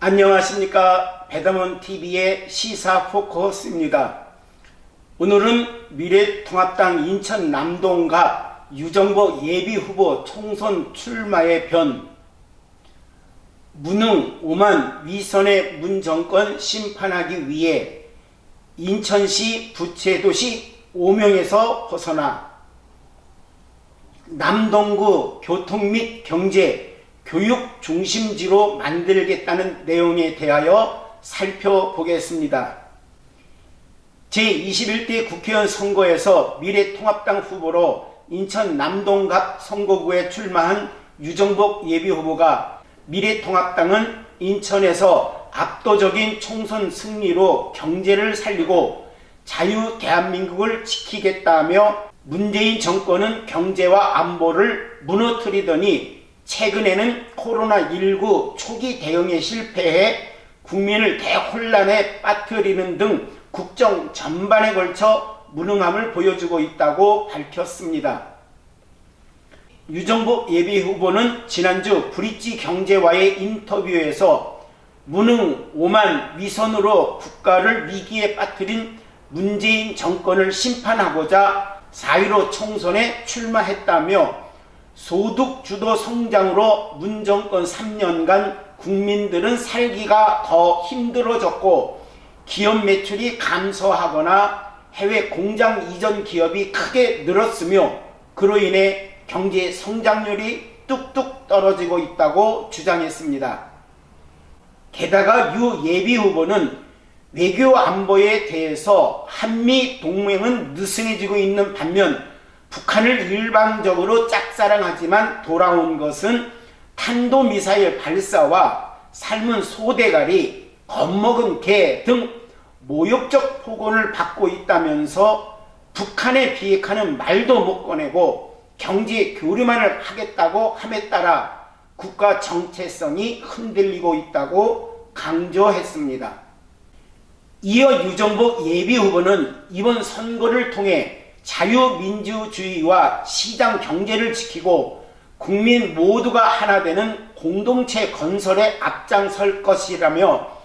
안녕하십니까. 배담원TV의 시사포커스입니다. 오늘은 미래통합당 인천 남동갑 유정복 예비후보 총선 출마의 변, 무능 오만 위선의 문정권 심판하기 위해 인천시 부채도시 오명에서 벗어나 남동구 교통 및 경제, 교육 중심지로 만들겠다는 내용에 대하여 살펴보겠습니다. 제21대 국회의원 선거에서 미래통합당 후보로 인천 남동갑 선거구에 출마한 유정복 예비후보가 미래통합당은 인천에서 압도적인 총선 승리로 경제를 살리고 자유 대한민국을 지키겠다며 문재인 정권은 경제와 안보를 무너뜨리더니 최근에는 코로나19 초기 대응에 실패해 국민을 대혼란에 빠뜨리는 등 국정 전반에 걸쳐 무능함을 보여주고 있다고 밝혔습니다. 유정복 예비후보는 지난주 브릿지 경제와의 인터뷰에서 무능 오만 위선으로 국가를 위기에 빠뜨린 문재인 정권을 심판하고자 4.15 총선에 출마했다며 소득주도 성장으로 문정권 3년간 국민들은 살기가 더 힘들어졌고 기업 매출이 감소하거나 해외 공장 이전 기업이 크게 늘었으며 그로 인해 경제 성장률이 뚝뚝 떨어지고 있다고 주장했습니다. 게다가 유 예비후보는 외교 안보에 대해서 한미 동맹은 느슨해지고 있는 반면 북한을 일방적으로 짝사랑하지만 돌아온 것은 탄도미사일 발사와 삶은 소대가리, 겁먹은 개 등 모욕적 폭언을 받고 있다면서 북한에 비핵화는 말도 못 꺼내고 경제 교류만을 하겠다고 함에 따라 국가 정체성이 흔들리고 있다고 강조했습니다. 이어 유정복 예비후보는 이번 선거를 통해 자유민주주의와 시장 경제를 지키고 국민 모두가 하나 되는 공동체 건설에 앞장설 것이라며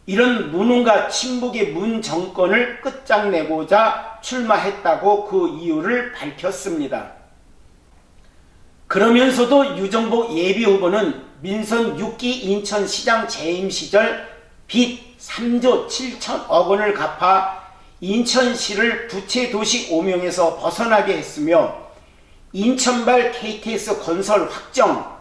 이런 무능과 친북의 문 정권을 끝장내고자 출마했다고 그 이유를 밝혔습니다. 그러면서도 유정복 예비후보는 민선 6기 인천시장 재임 시절 빚 3조 7천억 원을 갚아 인천시를 부채도시 오명에서 벗어나게 했으며 인천발 KTX 건설 확정,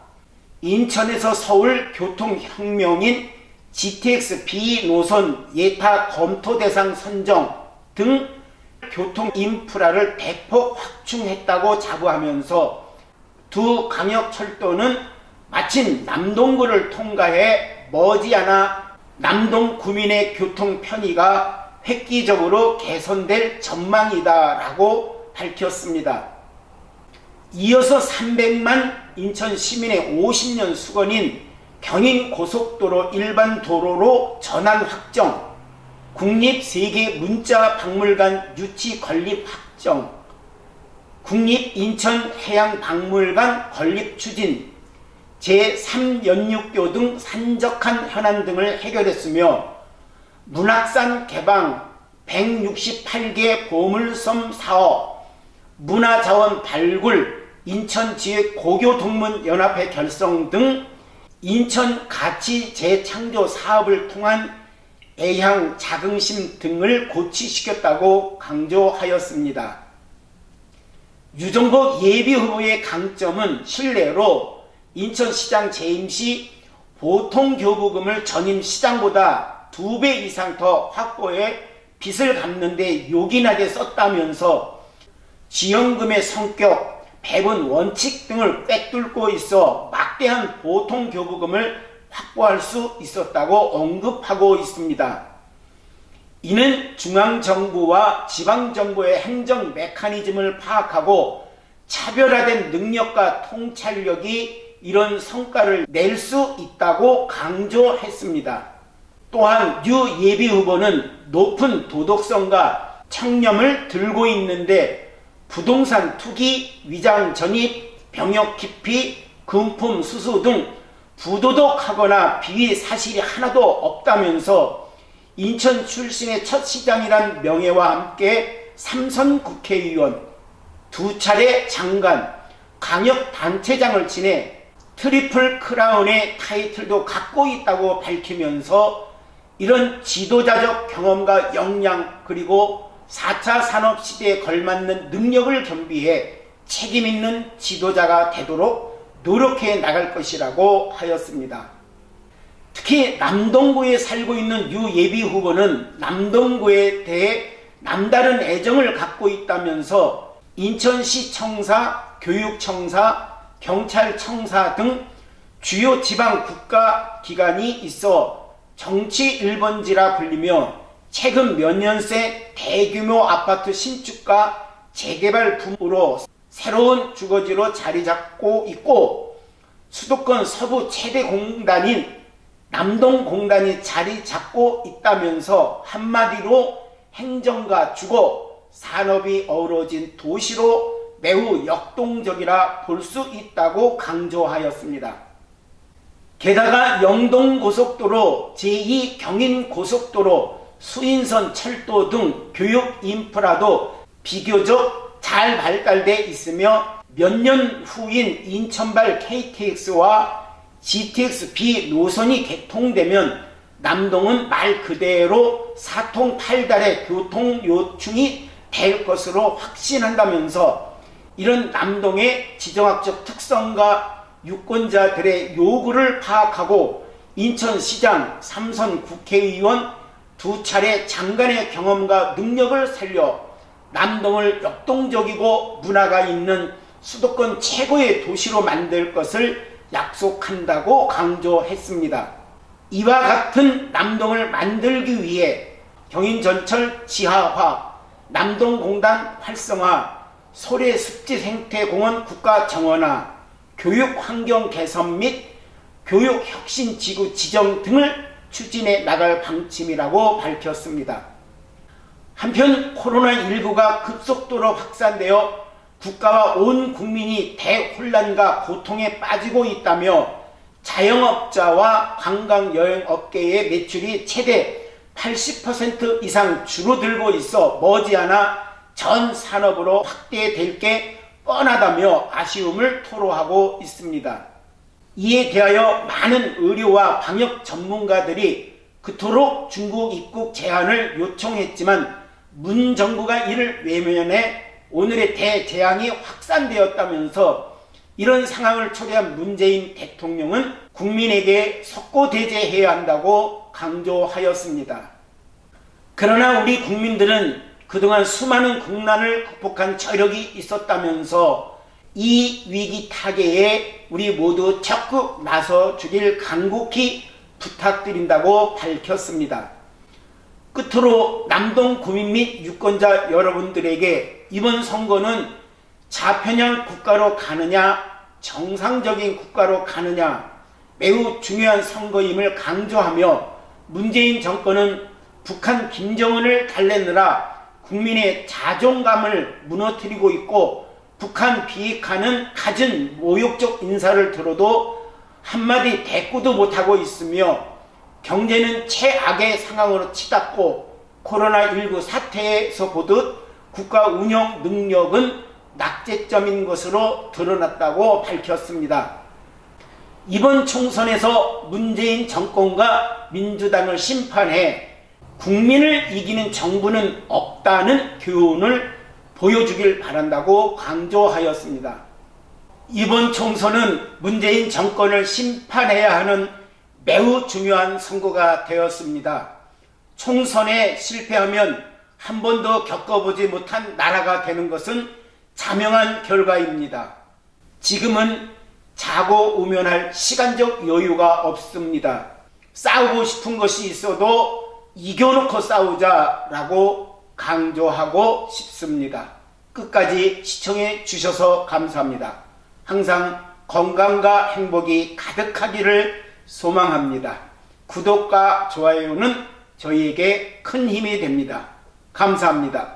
인천에서 서울 교통혁명인 GTX B 노선 예타 검토 대상 선정 등 교통 인프라를 대폭 확충했다고 자부하면서 두 광역철도는 마침 남동구를 통과해 머지않아 남동 구민의 교통 편의가 획기적으로 개선될 전망이다 라고 밝혔습니다. 이어서 300만 인천 시민의 50년 수건인 경인고속도로 일반 도로로 전환 확정, 국립세계문자박물관 유치 건립 확정, 국립인천해양박물관 건립 추진, 제3연육교 등 산적한 현안 등을 해결했으며 문학산 개방 168개 보물섬 사업, 문화자원 발굴, 인천지역 고교동문연합회 결성 등 인천 가치 재창조 사업을 통한 애향 자긍심 등을 고취시켰다고 강조하였습니다. 유정복 예비후보의 강점은 실례로 인천시장 재임 시 보통교부금을 전임 시장보다 2배 이상 더 확보해 빚을 갚는 데 요긴하게 썼다면서 지원금의 성격, 배분 원칙 등을 꿰뚫고 있어 막대한 보통교부금을 확보할 수 있었다고 언급하고 있습니다. 이는 중앙정부와 지방정부의 행정 메커니즘을 파악하고 차별화된 능력과 통찰력이 이런 성과를 낼 수 있다고 강조했습니다. 또한 유 예비후보는 높은 도덕성과 청렴을 들고 있는데 부동산 투기, 위장 전입, 병역 기피, 금품 수수 등 부도덕하거나 비위 사실이 하나도 없다면서 인천 출신의 첫 시장이란 명예와 함께 3선 국회의원, 2차례 장관, 광역단체장을 지내 트리플 크라운의 타이틀도 갖고 있다고 밝히면서 이런 지도자적 경험과 역량 그리고 4차 산업시대에 걸맞는 능력을 겸비해 책임있는 지도자가 되도록 노력해 나갈 것이라고 하였습니다. 특히 남동구에 살고 있는 유 예비후보는 남동구에 대해 남다른 애정을 갖고 있다면서 인천시청사, 교육청사, 경찰청사 등 주요 지방 국가기관이 있어 정치 1번지라 불리며 최근 몇 년 새 대규모 아파트 신축과 재개발 붐으로 새로운 주거지로 자리 잡고 있고 수도권 서부 최대 공단인 남동공단이 자리 잡고 있다면서 한마디로 행정과 주거, 산업이 어우러진 도시로 매우 역동적이라 볼 수 있다고 강조하였습니다. 게다가 영동고속도로, 제2경인고속도로, 수인선 철도 등 교육 인프라도 비교적 잘 발달돼 있으며 몇 년 후인 인천발 KTX와 GTX-B 노선이 개통되면 남동은 말 그대로 사통팔달의 교통 요충이 될 것으로 확신한다면서 이런 남동의 지정학적 특성과 유권자들의 요구를 파악하고 인천시장, 3선 국회의원, 2차례 장관의 경험과 능력을 살려 남동을 역동적이고 문화가 있는 수도권 최고의 도시로 만들 것을 약속한다고 강조했습니다. 이와 같은 남동을 만들기 위해 경인전철 지하화, 남동공단 활성화, 소래습지생태공원 국가정원화, 교육환경 개선 및 교육혁신지구 지정 등을 추진해 나갈 방침이라고 밝혔습니다. 한편 코로나19가 급속도로 확산되어 국가와 온 국민이 대혼란과 고통에 빠지고 있다며 자영업자와 관광여행업계의 매출이 최대 80% 이상 줄어들고 있어 머지않아 전 산업으로 확대될 게 뻔하다며 아쉬움을 토로하고 있습니다. 이에 대하여 많은 의료와 방역 전문가들이 그토록 중국 입국 제한을 요청했지만 문 정부가 이를 외면해 오늘의 대재앙이 확산되었다면서 이런 상황을 초래한 문재인 대통령은 국민에게 석고대죄해야 한다고 강조하였습니다. 그러나 우리 국민들은 그동안 수많은 국난을 극복한 저력이 있었다면서 이 위기 타개에 우리 모두 적극 나서 주길 간곡히 부탁드린다고 밝혔습니다. 끝으로 남동 구민 및 유권자 여러분들에게 이번 선거는 좌편향 국가로 가느냐 정상적인 국가로 가느냐 매우 중요한 선거임을 강조하며 문재인 정권은 북한 김정은을 달래느라 국민의 자존감을 무너뜨리고 있고 북한 비핵화는 갖은 모욕적 인사를 들어도 한마디 대꾸도 못하고 있으며 경제는 최악의 상황으로 치닫고 코로나19 사태에서 보듯 국가 운영 능력은 낙제점인 것으로 드러났다고 밝혔습니다. 이번 총선에서 문재인 정권과 민주당을 심판해 국민을 이기는 정부는 없다는 교훈을 보여주길 바란다고 강조하였습니다. 이번 총선은 문재인 정권을 심판해야 하는 매우 중요한 선거가 되었습니다. 총선에 실패하면 한 번도 겪어보지 못한 나라가 되는 것은 자명한 결과입니다. 지금은 자고 우면할 시간적 여유가 없습니다. 싸우고 싶은 것이 있어도 이겨놓고 싸우자라고 강조하고 싶습니다. 끝까지 시청해 주셔서 감사합니다. 항상 건강과 행복이 가득하기를 소망합니다. 구독과 좋아요는 저희에게 큰 힘이 됩니다. 감사합니다.